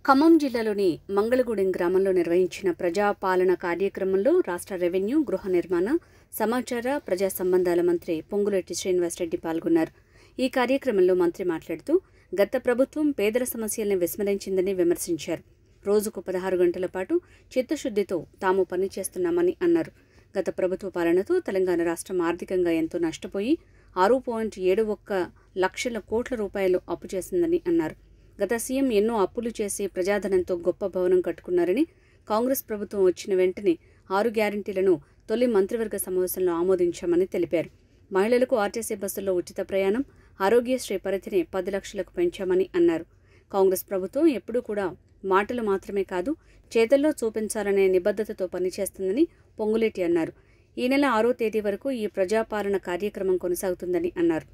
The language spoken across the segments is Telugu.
ఖమ్మం జిల్లాలోని మంగళగూడెం గ్రామంలో నిర్వహించిన ప్రజాపాలన కార్యక్రమంలో రాష్ట్ర రెవెన్యూ, గృహ నిర్మాణ, సమాచార, ప్రజా సంబంధాల మంత్రి పొంగులేటి శ్రీనివాసరెడ్డి పాల్గొన్నారు. ఈ కార్యక్రమంలో మంత్రి మాట్లాడుతూ గత ప్రభుత్వం పేదల సమస్యల్ని విస్మరించిందని విమర్శించారు. రోజుకు 16 గంటల పాటు చిత్తశుద్ధితో తాము పనిచేస్తున్నామని అన్నారు. గత ప్రభుత్వ పాలనతో తెలంగాణ రాష్ట్రం ఆర్థికంగా ఎంతో నష్టపోయి 6.71 లక్షల కోట్ల రూపాయలు అప్పు చేసిందని అన్నారు. గత సీఎం ఎన్నో అప్పులు చేసి ప్రజాధనంతో గొప్ప భవనం కట్టుకున్నారని, కాంగ్రెస్ ప్రభుత్వం వచ్చిన వెంటనే 6 గ్యారంటీలను తొలి మంత్రివర్గ సమావేశంలో ఆమోదించామని తెలిపారు. మహిళలకు ఆర్టీసీ బస్సుల్లో ఉచిత ప్రయాణం, ఆరోగ్యశ్రీ పరిధిని 10 లక్షలకు పెంచామని అన్నారు. కాంగ్రెస్ ప్రభుత్వం ఎప్పుడూ కూడా మాటలు మాత్రమే కాదు, చేతల్లో చూపించాలనే నిబద్ధతతో పనిచేస్తుందని పొంగులేటి అన్నారు. ఈ నెల 6వ తేదీ వరకు ఈ ప్రజాపాలన కార్యక్రమం కొనసాగుతుందని అన్నారు.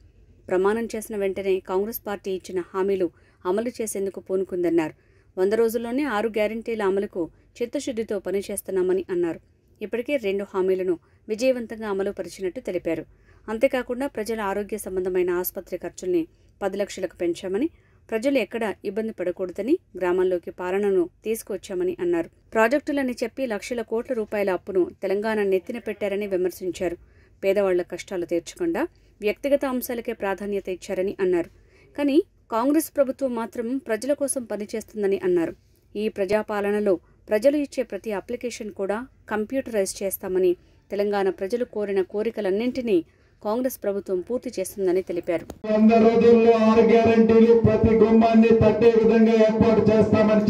ప్రమాణం చేసిన వెంటనే కాంగ్రెస్ పార్టీ ఇచ్చిన హామీలు అమలు చేసేందుకు పూనుకుందన్నారు. 100 రోజుల్లోనే 6 గ్యారంటీల అమలుకు చిత్తశుద్ధితో పనిచేస్తున్నామని అన్నారు. ఇప్పటికే 2 హామీలను విజయవంతంగా అమలు పరిచినట్టు తెలిపారు. అంతేకాకుండా ప్రజల ఆరోగ్య సంబంధమైన ఆసుపత్రి ఖర్చుల్ని 10 లక్షలకు పెంచామని, ప్రజలు ఎక్కడ ఇబ్బంది పడకూడదని గ్రామాల్లోకి పాలనను తీసుకువచ్చామని అన్నారు. ప్రాజెక్టులని చెప్పి లక్షల కోట్ల రూపాయల అప్పును తెలంగాణ నెత్తిన పెట్టారని విమర్శించారు. పేదవాళ్ల కష్టాలు తీర్చకుండా వ్యక్తిగత అంశాలకే ప్రాధాన్యత ఇచ్చారని అన్నారు. కానీ కాంగ్రెస్ ప్రభుత్వం మాత్రం ప్రజల కోసం పనిచేస్తుందని అన్నారు. ఈ ప్రజాపాలనలో ప్రజలు ఇచ్చే ప్రతి అప్లికేషన్ కూడా కంప్యూటరైజ్ చేస్తామని, తెలంగాణ ప్రజలు కోరిన కోరికలన్నింటినీ కాంగ్రెస్ ప్రభుత్వం పూర్తి చేస్తుందని తెలిపారు. 100 రోజుల్లో 6 గ్యారంటీలు ప్రతి గుమ్మాన్ని తట్టే విధంగా ఏర్పాటు చేస్తామని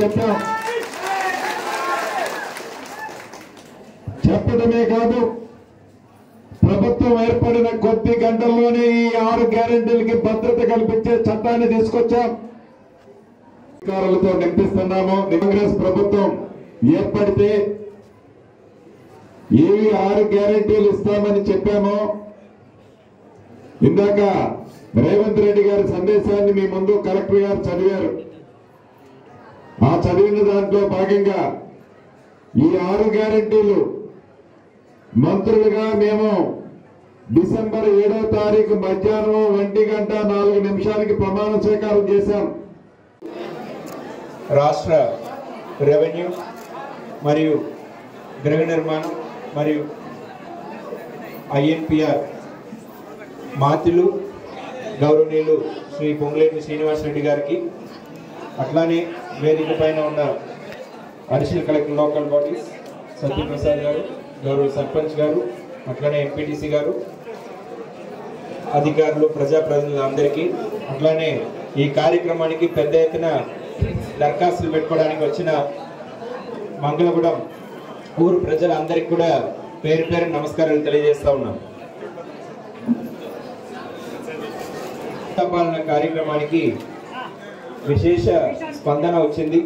చెప్పడమే కాదు, ప్రభుత్వం ఏర్పడిన కొద్ది గంటల్లోనే ఈ 6 గ్యారంటీలకి భద్రత కల్పించే చట్టాన్ని తీసుకొచ్చాం. అధికారులతో నింపిస్తున్నాము. కాంగ్రెస్ ప్రభుత్వం ఏర్పడితే ఏవి 6 గ్యారంటీలు ఇస్తామని చెప్పామో, ఇందాక రేవంత్ రెడ్డి గారి సందేశాన్ని మీ ముందు కలెక్టర్ గారు చదివారు. ఆ చదివిన దాంట్లో భాగంగా ఈ 6 గ్యారంటీలు మంత్రులుగా మేము డిసెంబర్ 7వ తారీఖు మధ్యాహ్నం 1:04 ప్రమాణ స్వీకారం చేశాం. రాష్ట్ర రెవెన్యూ మరియు గృహ నిర్మాణం మరియు INPR మాతులు గౌరవనీయులు శ్రీ పొంగులేటి శ్రీనివాసరెడ్డి గారికి, అట్లానే వేదిక పైన ఉన్న additional collector local bodies Satyaprasad గారు, గౌరవ సర్పంచ్ గారు, అట్లానే ఎంపీటీసీ గారు, అధికారులు, ప్రజాప్రతినిధులందరికీ, అట్లానే ఈ కార్యక్రమానికి పెద్ద ఎత్తున దరఖాస్తులు పెట్టుకోవడానికి వచ్చిన మంగళగూడెం ఊరు ప్రజలందరికీ కూడా పేరు పేరు నమస్కారాలు తెలియజేస్తా ఉన్నాం. పాలన కార్యక్రమానికి విశేష స్పందన వచ్చింది.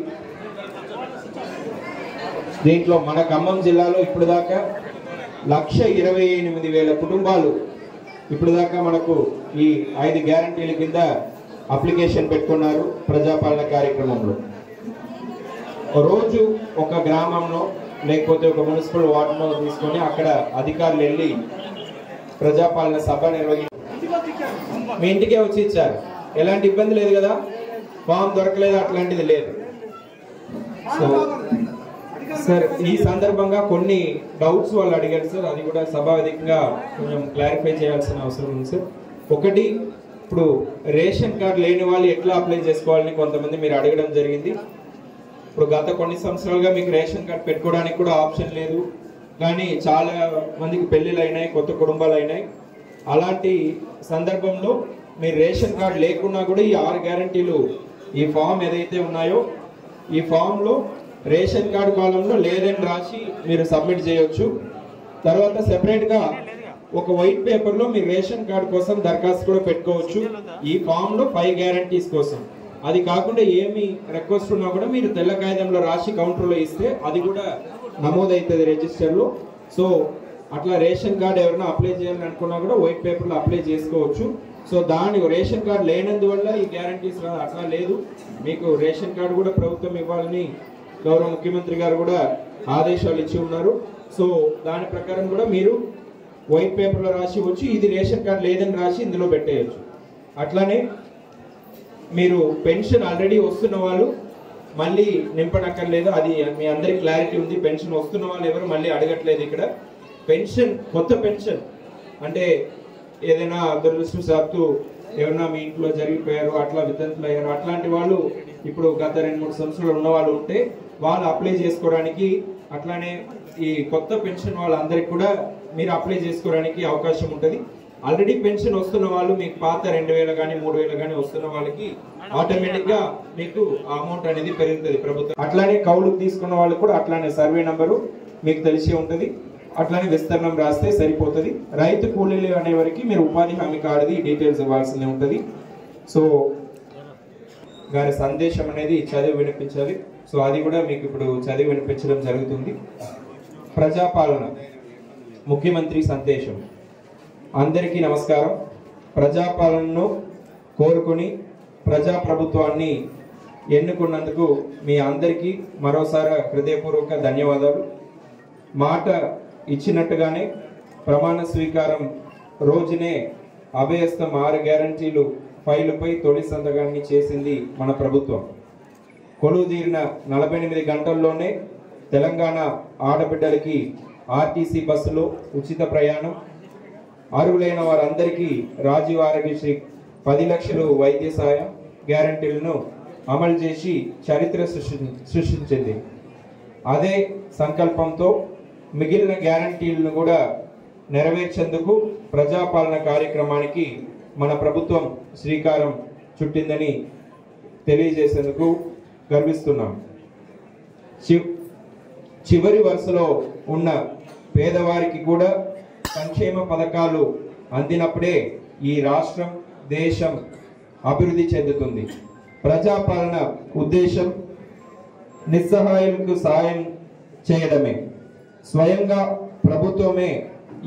దీంట్లో మన ఖమ్మం జిల్లాలో ఇప్పుడు దాకా 1,28,000 కుటుంబాలు ఇప్పుడు దాకా మనకు ఈ 5 గ్యారంటీల కింద అప్లికేషన్ పెట్టుకున్నారు. ప్రజాపాలన కార్యక్రమంలో రోజు ఒక గ్రామంలో లేకపోతే ఒక మున్సిపల్ వార్డులో తీసుకొని అక్కడ అధికారులు వెళ్ళి ప్రజాపాలన సభ నిర్వహించి మీ ఇంటికే వచ్చి ఇచ్చారు. ఎలాంటి ఇబ్బంది లేదు కదా, ఫామ్ దొరకలేదు, అట్లాంటిది లేదు. సో సార్, ఈ సందర్భంగా కొన్ని డౌట్స్ వాళ్ళు అడిగారు సార్, అది కూడా సభావేదికగా కొంచెం క్లారిఫై చేయాల్సిన అవసరం ఉంది సార్. ఒకటి, ఇప్పుడు రేషన్ కార్డు లేని వాళ్ళు ఎట్లా అప్లై చేసుకోవాలని కొంతమంది మీరు అడగడం జరిగింది. ఇప్పుడు గత కొన్ని సంవత్సరాలుగా మీకు రేషన్ కార్డు పెట్టుకోవడానికి కూడా ఆప్షన్ లేదు, కానీ చాలా మందికి పెళ్లిళ్ళు అయినాయి, కొత్త కుటుంబాలు అయినాయి. అలాంటి సందర్భంలో మీరు రేషన్ కార్డు లేకున్నా కూడా ఈ 6 గ్యారంటీలు ఈ ఫామ్ ఏదైతే ఉన్నాయో ఈ ఫామ్లో రేషన్ కార్డు కాలంలో లేదని రాసి మీరు సబ్మిట్ చేయొచ్చు. తర్వాత సెపరేట్గా ఒక వైట్ పేపర్లో మీరు రేషన్ కార్డు కోసం దరఖాస్తు కూడా పెట్టుకోవచ్చు. ఈ ఫామ్లో 5 గ్యారంటీస్ కోసం. అది కాకుండా ఏమి రిక్వెస్ట్ ఉన్నా కూడా మీరు తెల్ల కాగితంలో రాసి కౌంటర్లో ఇస్తే అది కూడా నమోదవుతుంది రిజిస్టర్లో. సో అట్లా రేషన్ కార్డు ఎవరైనా అప్లై చేయాలని అనుకున్నా కూడా వైట్ పేపర్లో అప్లై చేసుకోవచ్చు. సో దాని రేషన్ కార్డు లేనందువల్ల ఈ గ్యారంటీస్ అట్లా లేదు. మీకు రేషన్ కార్డు కూడా ప్రభుత్వం ఇవ్వాలని గౌరవ ముఖ్యమంత్రి గారు కూడా ఆదేశాలు ఇచ్చి ఉన్నారు. సో దాని ప్రకారం కూడా మీరు వైట్ పేపర్లో రాసి వచ్చి ఇది రేషన్ కార్డు లేదని రాసి ఇందులో పెట్టేయచ్చు. అట్లానే మీరు పెన్షన్ ఆల్రెడీ వస్తున్న వాళ్ళు మళ్ళీ నింపనక్కర్లేదు. అది మీ అందరికి క్లారిటీ ఉంది. పెన్షన్ వస్తున్న వాళ్ళు ఎవరు మళ్ళీ అడగట్లేదు. ఇక్కడ పెన్షన్, కొత్త పెన్షన్ అంటే ఏదైనా దురదృష్టవశాత్తు ఎవరైనా మీ ఇంట్లో జరిగిపోయారు, అట్లా వితంతులు అయ్యారు, అట్లాంటి వాళ్ళు ఇప్పుడు గత 2-3 సంవత్సరాలు ఉన్న వాళ్ళు ఉంటే వాళ్ళు అప్లై చేసుకోవడానికి, అట్లానే ఈ కొత్త పెన్షన్ వాళ్ళందరికీ కూడా మీరు అప్లై చేసుకోవడానికి అవకాశం ఉంటుంది. ఆల్రెడీ పెన్షన్ వస్తున్న వాళ్ళు మీకు పాత 2000 కానీ 3000 కానీ వస్తున్న వాళ్ళకి ఆటోమేటిక్ గా మీకు అమౌంట్ అనేది పెరుగుతుంది ప్రభుత్వం. అట్లానే కౌలుకు తీసుకున్న వాళ్ళు కూడా అట్లానే సర్వే నంబరు మీకు తెలిసే ఉంటుంది, అట్లానే విస్తరణం రాస్తే సరిపోతుంది. రైతు కూలీలు అనే వరకు మీరు ఉపాధి హామీ కార్డుది డీటెయిల్స్ ఇవ్వాల్సి ఉంటుంది. సో గారి సందేశం అనేది చదివి వినిపించాలి. సో అది కూడా మీకు ఇప్పుడు చదివి వినిపించడం జరుగుతుంది. ప్రజాపాలన, ముఖ్యమంత్రి సందేశం. అందరికీ నమస్కారం. ప్రజాపాలనను కోరుకుని ప్రజాప్రభుత్వాన్ని ఎన్నుకున్నందుకు మీ అందరికీ మరోసారి హృదయపూర్వక ధన్యవాదాలు. మాట ఇచ్చినట్టుగానే ప్రమాణ స్వీకారం రోజునే అభయస్థం 6 గ్యారంటీలు ఫైలుపై తొలి సంతకాన్ని చేసింది మన ప్రభుత్వం. కొలువుదీరిన 48 గంటల్లోనే తెలంగాణ ఆడబిడ్డలకి ఆర్టీసీ బస్సులో ఉచిత ప్రయాణం, అర్హులైన వారందరికీ రాజీవ్ ఆరోగ్యశ్రీ 10 లక్షలు వైద్య సాయం గ్యారంటీలను అమలు చేసి చరిత్ర సృష్టించింది. అదే సంకల్పంతో మిగిలిన గ్యారంటీలను కూడా నెరవేర్చేందుకు ప్రజాపాలన కార్యక్రమానికి మన ప్రభుత్వం శ్రీకారం చుట్టిందని తెలియజేసేందుకు గర్విస్తున్నాం. చివరి వరుసలో ఉన్న పేదవారికి కూడా సంక్షేమ పథకాలు అందినప్పుడే ఈ రాష్ట్రం, దేశం అభివృద్ధి చెందుతుంది. ప్రజాపాలన ఉద్దేశం నిస్సహాయులకు సాయం చేయడమే. స్వయంగా ప్రభుత్వమే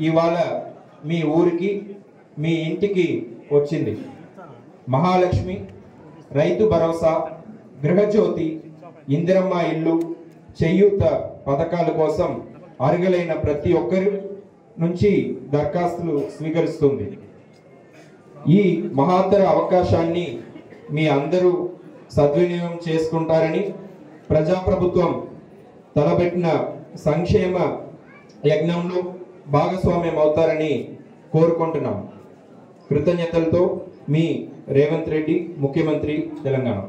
ఇవాళ మీ ఊరికి, మీ ఇంటికి వచ్చింది. మహాలక్ష్మి, రైతు భరోసా, గృహజ్యోతి, ఇందిరమ్మ ఇల్లు, చేయూత పథకాల కోసం అర్హులైన ప్రతి ఒక్కరి నుంచి దరఖాస్తులు స్వీకరిస్తుంది. ఈ మహత్తర అవకాశాన్ని మీ అందరూ సద్వినియోగం చేసుకుంటారని, ప్రజాప్రభుత్వం తలబెట్టిన సంక్షేమ యజ్ఞంలో భాగస్వామ్యం అవుతారని కోరుకుంటున్నాం. కృతజ్ఞతలతో మీ రేవంత్ రెడ్డి, ముఖ్యమంత్రి, తెలంగాణ.